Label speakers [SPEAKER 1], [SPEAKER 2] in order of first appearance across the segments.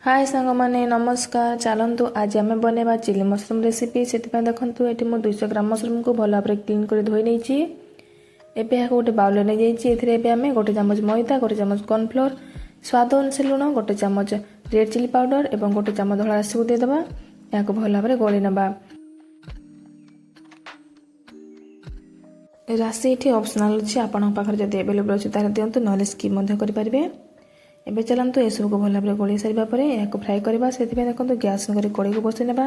[SPEAKER 1] हाय सांग माने नमस्कार। चलतु आज आम बनवा चिली मशरूम रेसिपी। से देखो ये मुझे 200 ग्राम मशरूम को भल भाव क्लीन कर धोई नहीं। एवं गोटे बाउल नहीं जाइए आम गोटे चामच मैदा, गोटे चामच कॉर्नफ्लोर, स्वाद अनुसार लुण, गोटे चामच रेड चिली पाउडर और गोटे चामच धला राशि को देदेबा। या भल भाव गोली नवा। राशि ये ऑप्शनल अच्छी आपण पाखे जब एवेलेबल अच्छे तार दिंतु ना स्किप करेंगे। एबे चलतु ये सब को भल भाव गोल सारापर या फ्राए करवा। से देखो गैस कड़ी को बसई ना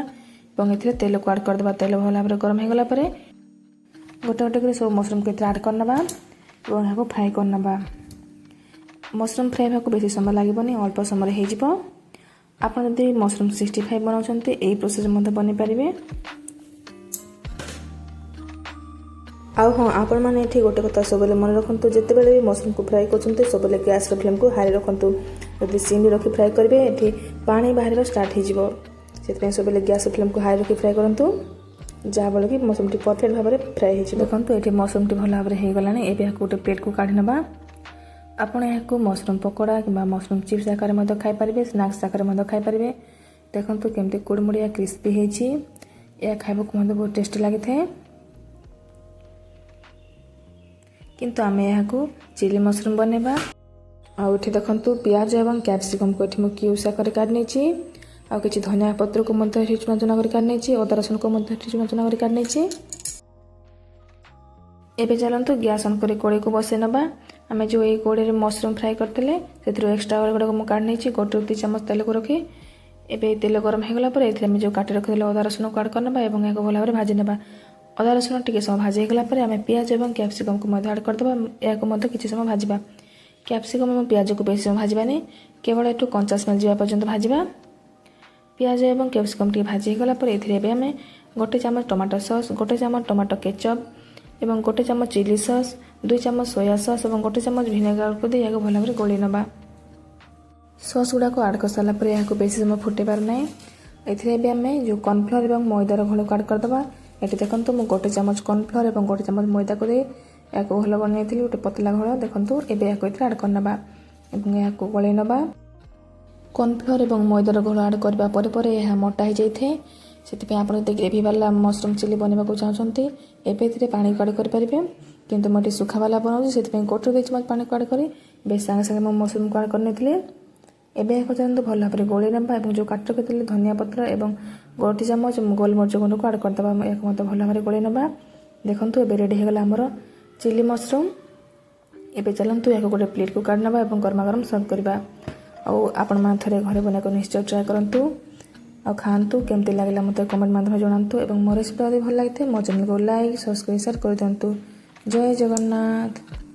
[SPEAKER 1] और ये तेल को आड करदे। तेल भल भाव गरम हो गलापर गोटे गोटे कर सब मशरूम को आड करना और यहाँ फ्राए करना। मशरूम फ्राए होगा बेसी समय लगे, अल्प समय हो। आप मशरूम 65 बनाते यही प्रोसेस बन पारे। आउ हाँ आपण मैंने ये गोटे कथा सब मन रखु, जिते भी मशरूम को फ्राए कर सब गैस फ्लेम को हाई रखु। जब सिम रखी फ्राए करेंगे ये पानी बाहर स्टार्ट हो सब गैस फ्लेम को हाई रखी फ्राए करूँ, जहाँफल कि मशरूम परफेक्ट भाव में फ्राए हो। देखो ये मशरूम भल भाव में होगला। ये गोटे प्लेट को काढ़ी ना। आपड़ यहाँ मशरूम पकोड़ा कि मशरूम चिप्स आकार खाईपारे, स्नाक्स आकार खाईपारे। देखो केमती कुड़मुड़िया क्रिस्पी होती। यह खाइबा बहुत टेस्टी लगी था। किंतु आम यहाँ चिली मशरूम बनवा। आउे देखु पियाज और कैप्सिकम को ये क्यूब्स आकार काट नहीं। आउ कि धनिया पत्र को चुना चुना कर काट नहीं। अदा रसुण को चुना चुना कर काट नहीं। एबे चलतु गैस ऑन कर कड़े को बसई ना। आम जो ये कड़े मशरूम फ्राए करते से एक्सट्रा गुड़ा मुझे काट नहीं। गोटे 2 चामच तेल को रखी एबे तेल गरम हो गलापर ये जो काटी रखी अदा रसुण को आड करना और यहाँ भल भाव भाजी ना। अदा रसुण टी समय भाजी गलापर आम पियाज और कैप्सिकम को आड करदे। या कि समय भाजवा। कैप्सिकम और पियाज को बेस समय भाजवानी, केवल ये कंचा स्मेल जावा पर्यंत भाजवा। पियाज और कैप्सिकम टी भाजी गलापर ये आम गोटे चामच टमाटो सॉस, गोटे चामच टमाटो केचप और गोटे चामच चिली सॉस, 2 चामच सोया सॉस और गोटे चामच भिनेगार को दे भल भाव गोली नवा। सॉस गुड़ा को आड कर सारापर यहाँ बेस समय फुटेबार ना। ये आम जो कॉर्नफ्लोर और मैदार घोल को आड करदे। ये देखो मुझे गोटे चामच कॉर्नफ्लोर और गोटे चामच मैदा को दे या भल बनई गोटे पतला घोल। देखो ये आड करना और यहाँ गोल नवा। कॉर्नफ्लोर और मैदार घोल आड करने यह मोटा हो जाए। से आप ग्रेवी वाला मशरूम चिली बनवाक चाहते एवं पानी को आड करेंगे। किंतु मुझे सुखा वाला बनाऊँ से गोटे 2 चामच पानी को आड कर बेस सागे सागे मो मशरूम को आड करनी। एवं चलते भल भाव गोली ना और जो काट रखी धनिया पत्र और गोटे चामच गोलमरिच गुंड को आड करदे। या भल भाव गोली ना। देखो ये रेडी होगा आमर चिली मशरूम। एवं चलतु या गोटे प्लेट को काढ़ ना और गरमा गरम सर्व करवा। आपण मैंने थे घरे बना निश्चय ट्राए करूँ और खातु। केमती लगे मत कमेंट माध्यम जनातु और मोर रेसिपी भल लगी मो चैनल को लाइक सब्सक्राइब शेयर कर दिंतु। जय जगन्नाथ।